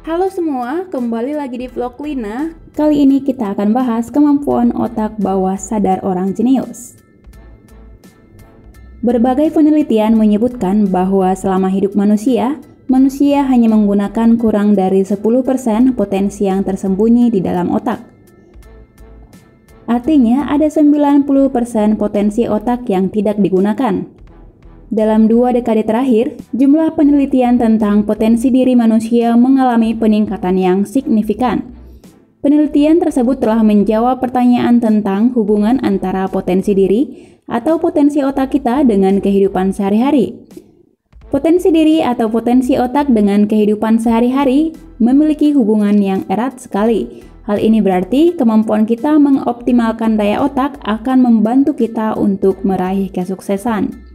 Halo semua, kembali lagi di vlog Lina. Kali ini kita akan bahas kemampuan otak bawah sadar orang jenius. Berbagai penelitian menyebutkan bahwa selama hidup manusia hanya menggunakan kurang dari 10% potensi yang tersembunyi di dalam otak. Artinya ada 90% potensi otak yang tidak digunakan. Dalam 2 dekade terakhir, jumlah penelitian tentang potensi diri manusia mengalami peningkatan yang signifikan. Penelitian tersebut telah menjawab pertanyaan tentang hubungan antara potensi diri atau potensi otak kita dengan kehidupan sehari-hari. Potensi diri atau potensi otak dengan kehidupan sehari-hari memiliki hubungan yang erat sekali. Hal ini berarti kemampuan kita mengoptimalkan daya otak akan membantu kita untuk meraih kesuksesan.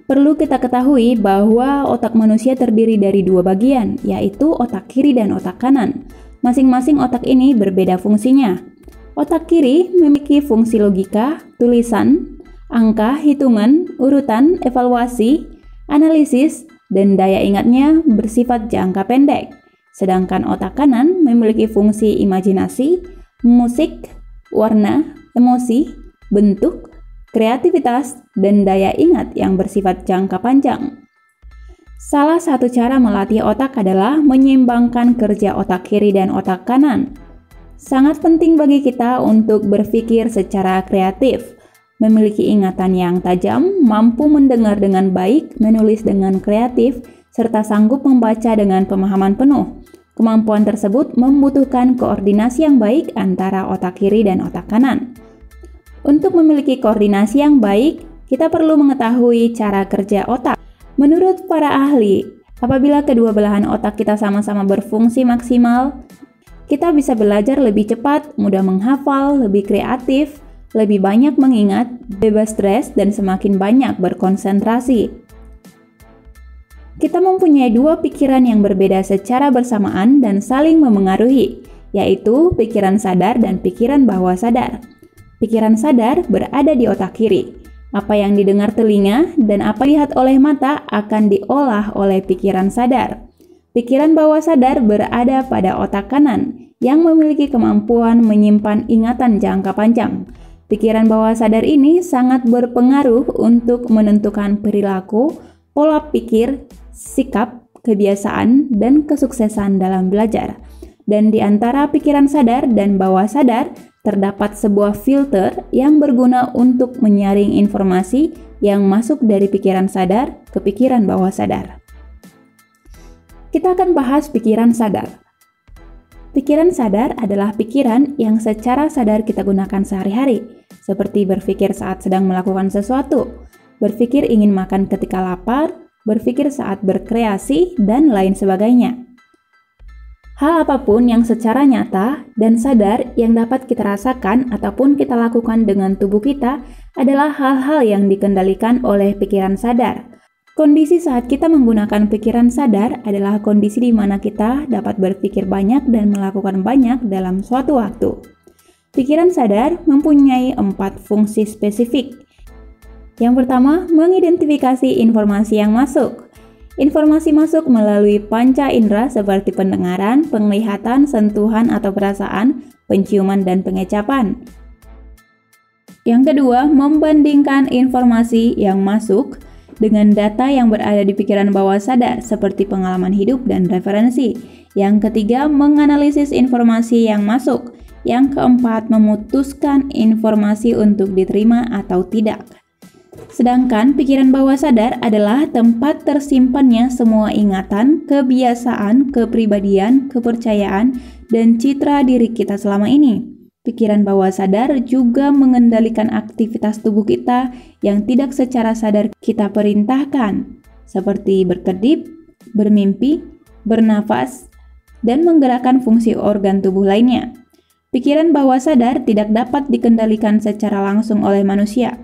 Perlu kita ketahui bahwa otak manusia terdiri dari 2 bagian, yaitu otak kiri dan otak kanan. Masing-masing otak ini berbeda fungsinya. Otak kiri memiliki fungsi logika, tulisan, angka, hitungan, urutan, evaluasi, analisis, dan daya ingatnya bersifat jangka pendek. Sedangkan otak kanan memiliki fungsi imajinasi, musik, warna, emosi, bentuk, kreativitas, dan daya ingat yang bersifat jangka panjang. Salah satu cara melatih otak adalah menyeimbangkan kerja otak kiri dan otak kanan. Sangat penting bagi kita untuk berpikir secara kreatif, memiliki ingatan yang tajam, mampu mendengar dengan baik, menulis dengan kreatif, serta sanggup membaca dengan pemahaman penuh. Kemampuan tersebut membutuhkan koordinasi yang baik antara otak kiri dan otak kanan. Untuk memiliki koordinasi yang baik, kita perlu mengetahui cara kerja otak. Menurut para ahli, apabila kedua belahan otak kita sama-sama berfungsi maksimal, kita bisa belajar lebih cepat, mudah menghafal, lebih kreatif, lebih banyak mengingat, bebas stres, dan semakin banyak berkonsentrasi. Kita mempunyai 2 pikiran yang berbeda secara bersamaan dan saling memengaruhi, yaitu pikiran sadar dan pikiran bawah sadar. Pikiran sadar berada di otak kiri. Apa yang didengar telinga dan apa dilihat oleh mata akan diolah oleh pikiran sadar. Pikiran bawah sadar berada pada otak kanan yang memiliki kemampuan menyimpan ingatan jangka panjang. Pikiran bawah sadar ini sangat berpengaruh untuk menentukan perilaku, pola pikir, sikap, kebiasaan, dan kesuksesan dalam belajar. Dan di antara pikiran sadar dan bawah sadar, terdapat sebuah filter yang berguna untuk menyaring informasi yang masuk dari pikiran sadar ke pikiran bawah sadar. Kita akan bahas pikiran sadar. Pikiran sadar adalah pikiran yang secara sadar kita gunakan sehari-hari, seperti berpikir saat sedang melakukan sesuatu, berpikir ingin makan ketika lapar, berpikir saat berkreasi, dan lain sebagainya. Hal apapun yang secara nyata dan sadar yang dapat kita rasakan ataupun kita lakukan dengan tubuh kita adalah hal-hal yang dikendalikan oleh pikiran sadar. Kondisi saat kita menggunakan pikiran sadar adalah kondisi di mana kita dapat berpikir banyak dan melakukan banyak dalam suatu waktu. Pikiran sadar mempunyai 4 fungsi spesifik. Yang pertama, mengidentifikasi informasi yang masuk. Informasi masuk melalui panca indera seperti pendengaran, penglihatan, sentuhan atau perasaan, penciuman, dan pengecapan. Yang kedua, membandingkan informasi yang masuk dengan data yang berada di pikiran bawah sadar seperti pengalaman hidup dan referensi. Yang ketiga, menganalisis informasi yang masuk. Yang keempat, memutuskan informasi untuk diterima atau tidak. Sedangkan pikiran bawah sadar adalah tempat tersimpannya semua ingatan, kebiasaan, kepribadian, kepercayaan, dan citra diri kita selama ini. Pikiran bawah sadar juga mengendalikan aktivitas tubuh kita yang tidak secara sadar kita perintahkan, seperti berkedip, bermimpi, bernafas, dan menggerakkan fungsi organ tubuh lainnya. Pikiran bawah sadar tidak dapat dikendalikan secara langsung oleh manusia.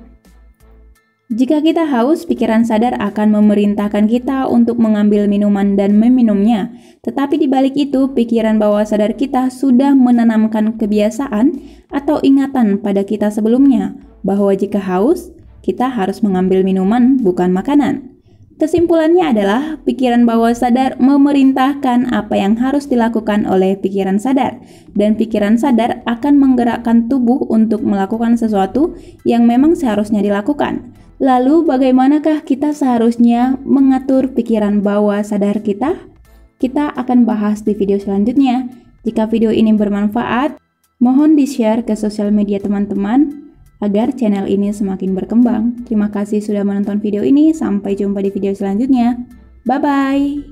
Jika kita haus, pikiran sadar akan memerintahkan kita untuk mengambil minuman dan meminumnya. Tetapi di balik itu, pikiran bawah sadar kita sudah menanamkan kebiasaan atau ingatan pada kita sebelumnya bahwa jika haus, kita harus mengambil minuman, bukan makanan. Kesimpulannya adalah pikiran bawah sadar memerintahkan apa yang harus dilakukan oleh pikiran sadar, dan pikiran sadar akan menggerakkan tubuh untuk melakukan sesuatu yang memang seharusnya dilakukan. Lalu bagaimanakah kita seharusnya mengatur pikiran bawah sadar kita? Kita akan bahas di video selanjutnya. Jika video ini bermanfaat, mohon di-share ke sosial media teman-teman agar channel ini semakin berkembang. Terima kasih sudah menonton video ini, sampai jumpa di video selanjutnya. Bye-bye!